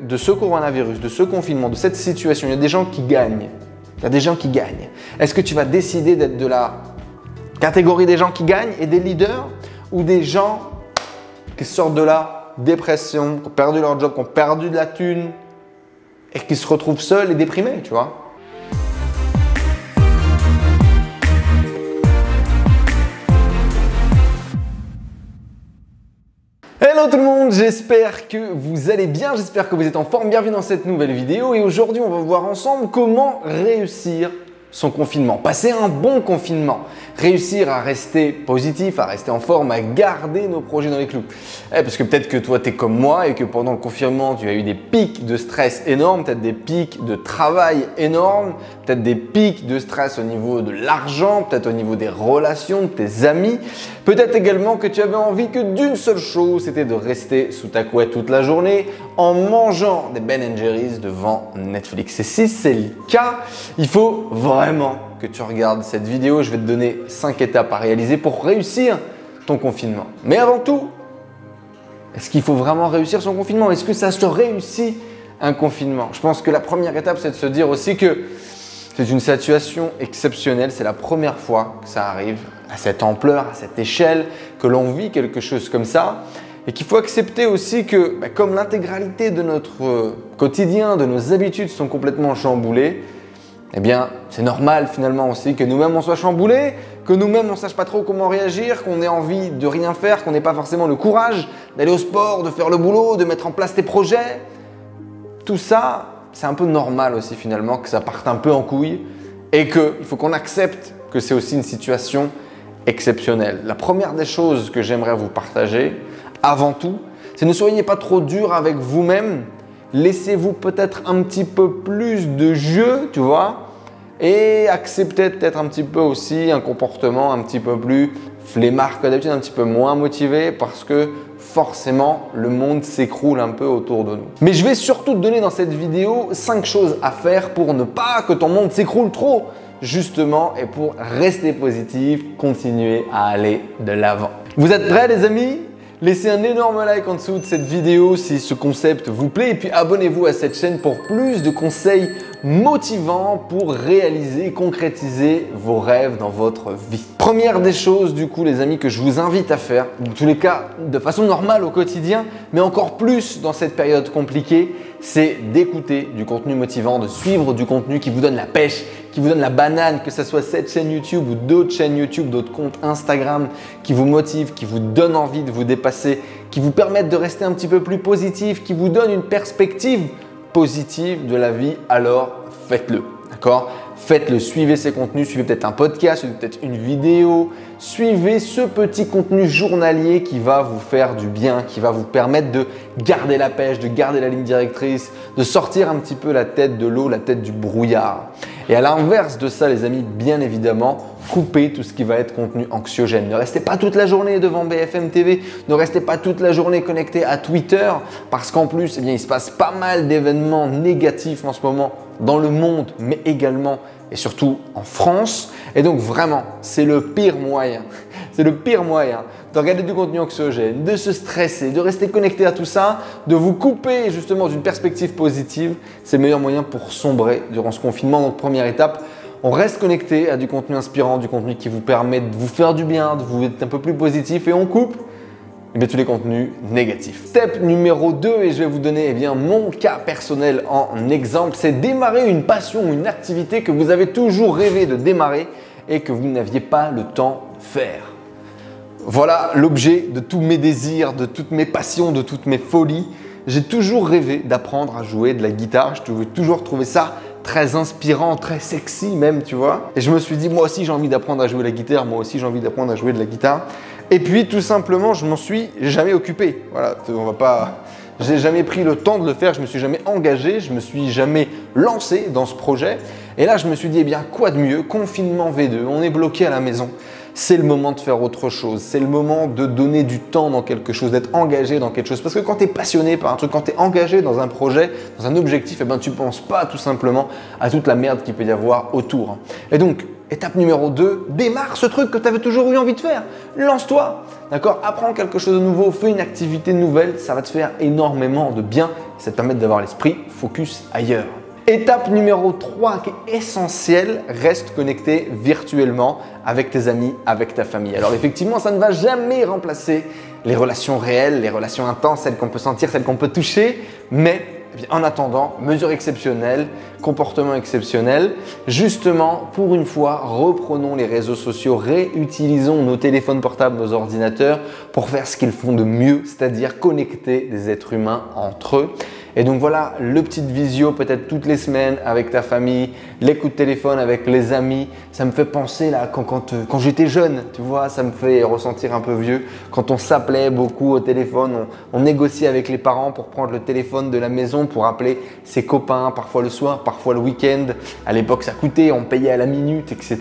De ce coronavirus, de ce confinement, de cette situation, il y a des gens qui gagnent. Il y a des gens qui gagnent. Est-ce que tu vas décider d'être de la catégorie des gens qui gagnent et des leaders ou des gens qui sortent de la dépression, qui ont perdu leur job, qui ont perdu de la thune et qui se retrouvent seuls et déprimés, tu vois? Hello tout le monde, j'espère que vous allez bien, j'espère que vous êtes en forme. Bienvenue dans cette nouvelle vidéo et aujourd'hui on va voir ensemble comment réussir son confinement, passer un bon confinement, réussir à rester positif, à rester en forme, à garder nos projets dans les clous. Parce que peut-être que toi tu es comme moi et que pendant le confinement tu as eu des pics de stress énormes, peut-être des pics de travail énormes, peut-être des pics de stress au niveau de l'argent, peut-être au niveau des relations, de tes amis. Peut-être également que tu avais envie que d'une seule chose, c'était de rester sous ta couette toute la journée en mangeant des Ben & Jerry's devant Netflix. Et si c'est le cas, il faut vraiment que tu regardes cette vidéo. Je vais te donner 5 étapes à réaliser pour réussir ton confinement. Mais avant tout, est-ce qu'il faut vraiment réussir son confinement? Est-ce que ça se réussit un confinement? Je pense que la première étape, c'est de se dire aussi que c'est une situation exceptionnelle. C'est la première fois que ça arrive à cette ampleur, à cette échelle, que l'on vit quelque chose comme ça. Et qu'il faut accepter aussi que, comme l'intégralité de notre quotidien, de nos habitudes sont complètement chamboulées, eh bien, c'est normal finalement aussi que nous-mêmes on soit chamboulés, que nous-mêmes on ne sache pas trop comment réagir, qu'on ait envie de rien faire, qu'on n'ait pas forcément le courage d'aller au sport, de faire le boulot, de mettre en place tes projets. Tout ça, c'est un peu normal aussi finalement que ça parte un peu en couille et qu'il faut qu'on accepte que c'est aussi une situation exceptionnelle. La première des choses que j'aimerais vous partager, avant tout, c'est ne soyez pas trop dur avec vous-même. Laissez-vous peut-être un petit peu plus de jeu, tu vois, et acceptez peut-être un petit peu aussi un comportement un petit peu plus flemmard que d'habitude, un petit peu moins motivé parce que forcément, le monde s'écroule un peu autour de nous. Mais je vais surtout te donner dans cette vidéo 5 choses à faire pour ne pas que ton monde s'écroule trop, justement, et pour rester positif, continuer à aller de l'avant. Vous êtes prêts les amis? Laissez un énorme like en dessous de cette vidéo si ce concept vous plaît et puis abonnez-vous à cette chaîne pour plus de conseils motivants pour réaliser, concrétiser vos rêves dans votre vie. Première des choses du coup les amis que je vous invite à faire, dans tous les cas de façon normale au quotidien, mais encore plus dans cette période compliquée, c'est d'écouter du contenu motivant, de suivre du contenu qui vous donne la pêche, qui vous donne la banane, que ce soit cette chaîne YouTube ou d'autres chaînes YouTube, d'autres comptes Instagram qui vous motivent, qui vous donnent envie de vous dépasser, qui vous permettent de rester un petit peu plus positif, qui vous donnent une perspective positive de la vie, alors faites-le, d'accord? Faites-le, suivez ces contenus, suivez peut-être un podcast, suivez peut-être une vidéo, suivez ce petit contenu journalier qui va vous faire du bien, qui va vous permettre de garder la pêche, de garder la ligne directrice, de sortir un petit peu la tête de l'eau, la tête du brouillard. Et à l'inverse de ça, les amis, bien évidemment, coupez tout ce qui va être contenu anxiogène. Ne restez pas toute la journée devant BFM TV, ne restez pas toute la journée connecté à Twitter parce qu'en plus, il se passe pas mal d'événements négatifs en ce moment dans le monde, mais également et surtout en France. Et donc vraiment, c'est le pire moyen. C'est le pire moyen de regarder du contenu anxiogène, de se stresser, de rester connecté à tout ça, de vous couper justement d'une perspective positive. C'est le meilleur moyen pour sombrer durant ce confinement. Donc première étape, on reste connecté à du contenu inspirant, du contenu qui vous permet de vous faire du bien, de vous être un peu plus positif et on coupe tous les contenus négatifs. Step numéro 2, et je vais vous donner mon cas personnel en exemple, c'est démarrer une passion, une activité que vous avez toujours rêvé de démarrer et que vous n'aviez pas le temps de faire. Voilà l'objet de tous mes désirs, de toutes mes passions, de toutes mes folies. J'ai toujours rêvé d'apprendre à jouer de la guitare, j'ai toujours trouvé ça très inspirant, très sexy même, tu vois. Et je me suis dit, moi aussi j'ai envie d'apprendre à jouer de la guitare, moi aussi j'ai envie d'apprendre à jouer de la guitare. Et puis tout simplement, je m'en suis jamais occupé. Voilà, j'ai jamais pris le temps de le faire, je me suis jamais engagé, je me suis jamais lancé dans ce projet. Et là, je me suis dit, quoi de mieux? Confinement V2, on est bloqué à la maison. C'est le moment de faire autre chose, c'est le moment de donner du temps dans quelque chose, d'être engagé dans quelque chose. Parce que quand tu es passionné par un truc, quand tu es engagé dans un projet, dans un objectif, tu ne penses pas tout simplement à toute la merde qu'il peut y avoir autour. Et donc, Étape numéro 2, démarre ce truc que tu avais toujours eu envie de faire. Lance-toi, d'accord? Apprends quelque chose de nouveau, fais une activité nouvelle, ça va te faire énormément de bien. Ça te permet d'avoir l'esprit focus ailleurs. Étape numéro 3 qui est essentielle, reste connecté virtuellement avec tes amis, avec ta famille. Alors effectivement, ça ne va jamais remplacer les relations réelles, les relations intenses, celles qu'on peut sentir, celles qu'on peut toucher, mais en attendant, mesure exceptionnelle, comportement exceptionnel. Justement, pour une fois, reprenons les réseaux sociaux, réutilisons nos téléphones portables, nos ordinateurs pour faire ce qu'ils font de mieux, c'est-à-dire connecter des êtres humains entre eux. Et donc voilà, le petit visio peut-être toutes les semaines avec ta famille, les coups de téléphone avec les amis. Ça me fait penser là quand j'étais jeune, tu vois, ça me fait ressentir un peu vieux. Quand on s'appelait beaucoup au téléphone, on négociait avec les parents pour prendre le téléphone de la maison pour appeler ses copains, parfois le soir, parfois le week-end. À l'époque, ça coûtait, on payait à la minute, etc.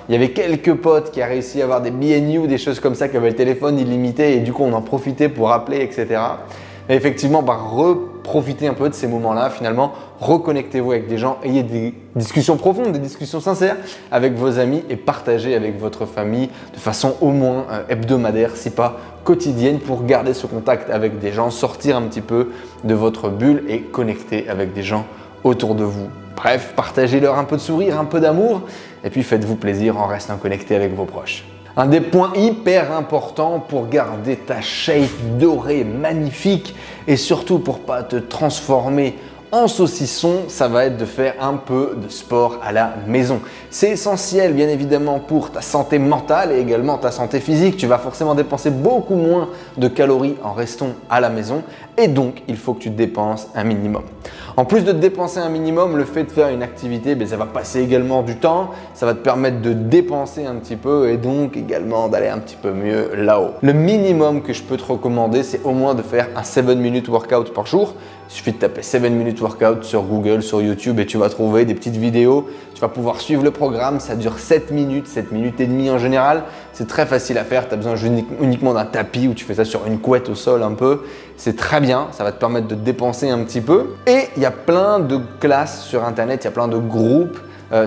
Il y avait quelques potes qui a réussi à avoir des BNU, des choses comme ça, qui avaient le téléphone illimité et du coup, on en profitait pour appeler, etc. Et effectivement, profitez un peu de ces moments-là, finalement, reconnectez-vous avec des gens, ayez des discussions profondes, des discussions sincères avec vos amis et partagez avec votre famille de façon au moins hebdomadaire, si pas quotidienne, pour garder ce contact avec des gens, sortir un petit peu de votre bulle et connecter avec des gens autour de vous. Bref, partagez-leur un peu de sourire, un peu d'amour et puis faites-vous plaisir en restant connecté avec vos proches. Un des points hyper importants pour garder ta shape dorée, magnifique et surtout pour pas te transformer en saucisson, ça va être de faire un peu de sport à la maison. C'est essentiel bien évidemment pour ta santé mentale et également ta santé physique. Tu vas forcément dépenser beaucoup moins de calories en restant à la maison et donc il faut que tu dépenses un minimum. En plus de te dépenser un minimum, le fait de faire une activité, ça va passer également du temps, ça va te permettre de dépenser un petit peu et donc également d'aller un petit peu mieux là-haut. Le minimum que je peux te recommander, c'est au moins de faire un 7 minute workout par jour. Il suffit de taper 7 minute workout sur Google, sur YouTube et tu vas trouver des petites vidéos. Tu vas pouvoir suivre le programme, ça dure 7 minutes et demie en général. C'est très facile à faire, tu as besoin uniquement d'un tapis où tu fais ça sur une couette au sol un peu. C'est très bien, ça va te permettre de dépenser un petit peu. Et il y a plein de classes sur internet, il y a plein de groupes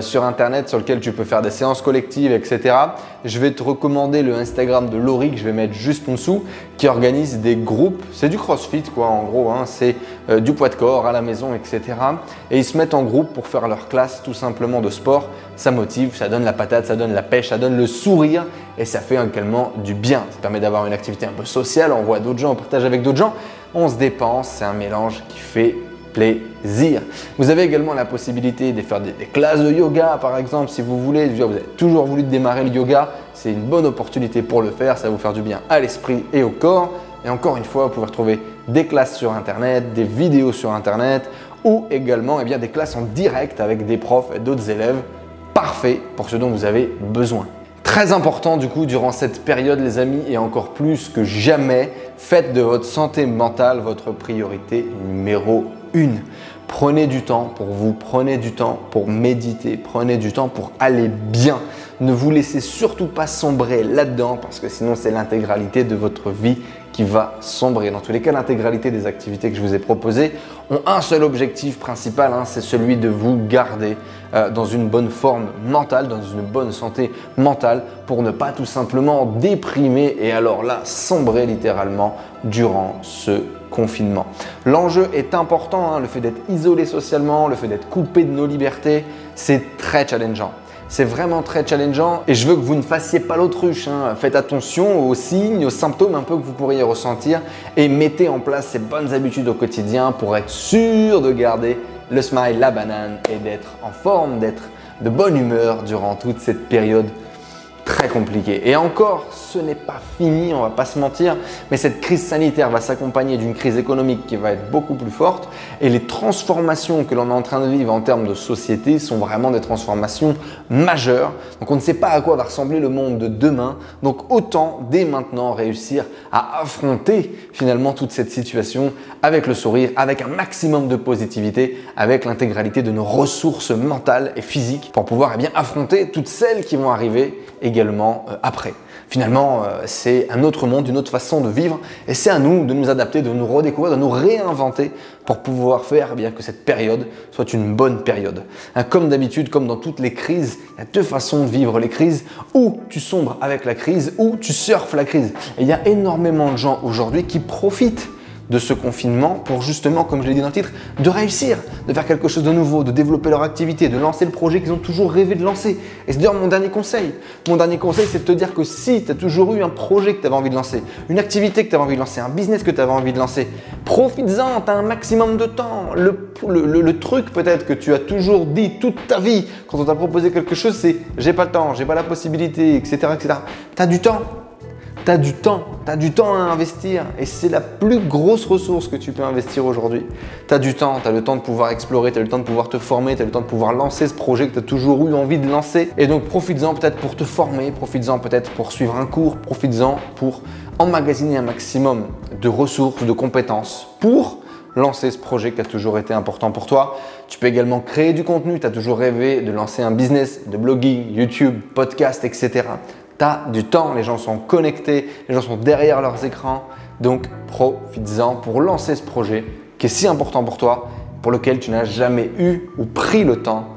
sur internet sur lequel tu peux faire des séances collectives, etc. Je vais te recommander le Instagram de Laurie que je vais mettre juste en dessous qui organise des groupes. C'est du crossfit quoi en gros, hein. C'est du poids de corps à la maison, etc. Et ils se mettent en groupe pour faire leur classe tout simplement de sport. Ça motive, ça donne la patate, ça donne la pêche, ça donne le sourire et ça fait également du bien. Ça permet d'avoir une activité un peu sociale, on voit d'autres gens, on partage avec d'autres gens, on se dépense, c'est un mélange qui fait plaisir. Vous avez également la possibilité de faire des classes de yoga par exemple si vous voulez. Vous avez toujours voulu démarrer le yoga, c'est une bonne opportunité pour le faire, ça va vous faire du bien à l'esprit et au corps. Et encore une fois, vous pouvez retrouver des classes sur internet, des vidéos sur internet ou également des classes en direct avec des profs et d'autres élèves. Parfait pour ce dont vous avez besoin. Très important du coup durant cette période les amis et encore plus que jamais, faites de votre santé mentale votre priorité numéro 1. Prenez du temps pour vous, prenez du temps pour méditer, prenez du temps pour aller bien. Ne vous laissez surtout pas sombrer là-dedans parce que sinon c'est l'intégralité de votre vie qui va sombrer. Dans tous les cas, l'intégralité des activités que je vous ai proposées ont un seul objectif principal, c'est celui de vous garder dans une bonne forme mentale, dans une bonne santé mentale pour ne pas tout simplement déprimer et alors là sombrer littéralement durant ce confinement. L'enjeu est important, le fait d'être isolé socialement, le fait d'être coupé de nos libertés, c'est très challengeant. C'est vraiment très challengeant et je veux que vous ne fassiez pas l'autruche. Faites attention aux signes, aux symptômes un peu que vous pourriez ressentir et mettez en place ces bonnes habitudes au quotidien pour être sûr de garder le smile, la banane et d'être en forme, d'être de bonne humeur durant toute cette période très compliqué. Et encore, ce n'est pas fini, on va pas se mentir, mais cette crise sanitaire va s'accompagner d'une crise économique qui va être beaucoup plus forte et les transformations que l'on est en train de vivre en termes de société sont vraiment des transformations majeures. Donc on ne sait pas à quoi va ressembler le monde de demain, donc autant dès maintenant réussir à affronter finalement toute cette situation avec le sourire, avec un maximum de positivité, avec l'intégralité de nos ressources mentales et physiques pour pouvoir affronter toutes celles qui vont arriver également également après. Finalement, c'est un autre monde, une autre façon de vivre et c'est à nous de nous adapter, de nous redécouvrir, de nous réinventer pour pouvoir faire bien que cette période soit une bonne période. Comme d'habitude, comme dans toutes les crises, il y a deux façons de vivre les crises. Ou tu sombres avec la crise ou tu surfes la crise. Et il y a énormément de gens aujourd'hui qui profitent de ce confinement pour justement, comme je l'ai dit dans le titre, de réussir, de faire quelque chose de nouveau, de développer leur activité, de lancer le projet qu'ils ont toujours rêvé de lancer. Et c'est d'ailleurs mon dernier conseil. Mon dernier conseil, c'est de te dire que si tu as toujours eu un projet que tu avais envie de lancer, une activité que tu avais envie de lancer, un business que tu avais envie de lancer, profites-en, tu as un maximum de temps. Le truc peut-être que tu as toujours dit toute ta vie quand on t'a proposé quelque chose, c'est « j'ai pas le temps, j'ai pas la possibilité, etc. etc. » Tu as du temps. Tu as du temps à investir et c'est la plus grosse ressource que tu peux investir aujourd'hui. Tu as du temps, tu as le temps de pouvoir explorer, tu as le temps de pouvoir te former, tu as le temps de pouvoir lancer ce projet que tu as toujours eu envie de lancer. Et donc profites-en peut-être pour te former, profites-en peut-être pour suivre un cours, profites-en pour emmagasiner un maximum de ressources, de compétences pour lancer ce projet qui a toujours été important pour toi. Tu peux également créer du contenu, tu as toujours rêvé de lancer un business de blogging, YouTube, podcast, etc. Tu as du temps, les gens sont connectés, les gens sont derrière leurs écrans. Donc, profites-en pour lancer ce projet qui est si important pour toi, pour lequel tu n'as jamais eu ou pris le temps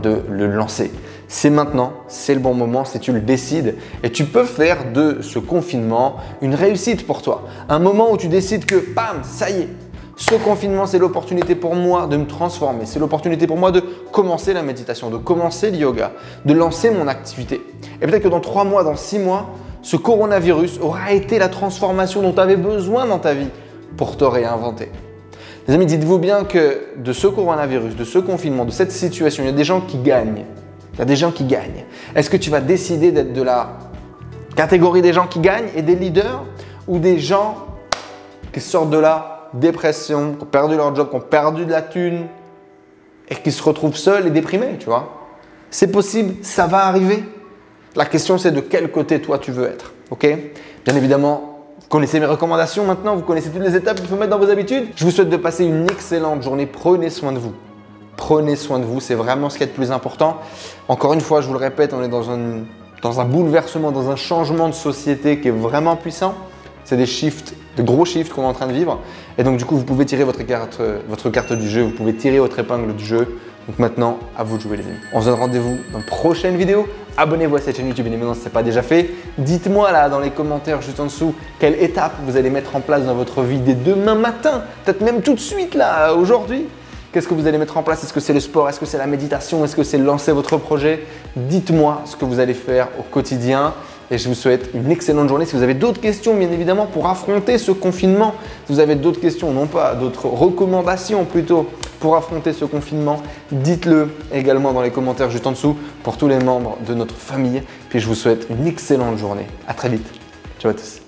de le lancer. C'est maintenant, c'est le bon moment si tu le décides et tu peux faire de ce confinement une réussite pour toi. Un moment où tu décides que, bam, ça y est, ce confinement, c'est l'opportunité pour moi de me transformer. C'est l'opportunité pour moi de commencer la méditation, de commencer le yoga, de lancer mon activité. Et peut-être que dans 3 mois, dans 6 mois, ce coronavirus aura été la transformation dont tu avais besoin dans ta vie pour te réinventer. Les amis, dites-vous bien que de ce coronavirus, de ce confinement, de cette situation, il y a des gens qui gagnent. Il y a des gens qui gagnent. Est-ce que tu vas décider d'être de la catégorie des gens qui gagnent et des leaders ou des gens qui sortent de là dépression, qui ont perdu leur job, qui ont perdu de la thune et qui se retrouvent seuls et déprimés, tu vois. C'est possible, ça va arriver. La question, c'est de quel côté toi tu veux être, ok? Bien évidemment, vous connaissez mes recommandations maintenant, vous connaissez toutes les étapes qu'il faut mettre dans vos habitudes. Je vous souhaite de passer une excellente journée. Prenez soin de vous. Prenez soin de vous, c'est vraiment ce qui est le plus important. Encore une fois, je vous le répète, on est dans un bouleversement, dans un changement de société qui est vraiment puissant. C'est des shifts, de gros shifts qu'on est en train de vivre. Et donc du coup, vous pouvez tirer votre carte du jeu, vous pouvez tirer votre épingle du jeu. Donc maintenant, à vous de jouer les amis. On se donne rendez-vous dans une prochaine vidéo. Abonnez-vous à cette chaîne YouTube, bien évidemment, si ce n'est pas déjà fait. Dites-moi là dans les commentaires juste en dessous quelle étape vous allez mettre en place dans votre vie dès demain matin. Peut-être même tout de suite là, aujourd'hui. Qu'est-ce que vous allez mettre en place? Est-ce que c'est le sport? Est-ce que c'est la méditation? Est-ce que c'est lancer votre projet? Dites-moi ce que vous allez faire au quotidien. Et je vous souhaite une excellente journée. Si vous avez d'autres questions, bien évidemment, pour affronter ce confinement, si vous avez d'autres questions, non pas d'autres recommandations plutôt pour affronter ce confinement, dites-le également dans les commentaires juste en dessous pour tous les membres de notre famille. Puis je vous souhaite une excellente journée. À très vite. Ciao à tous.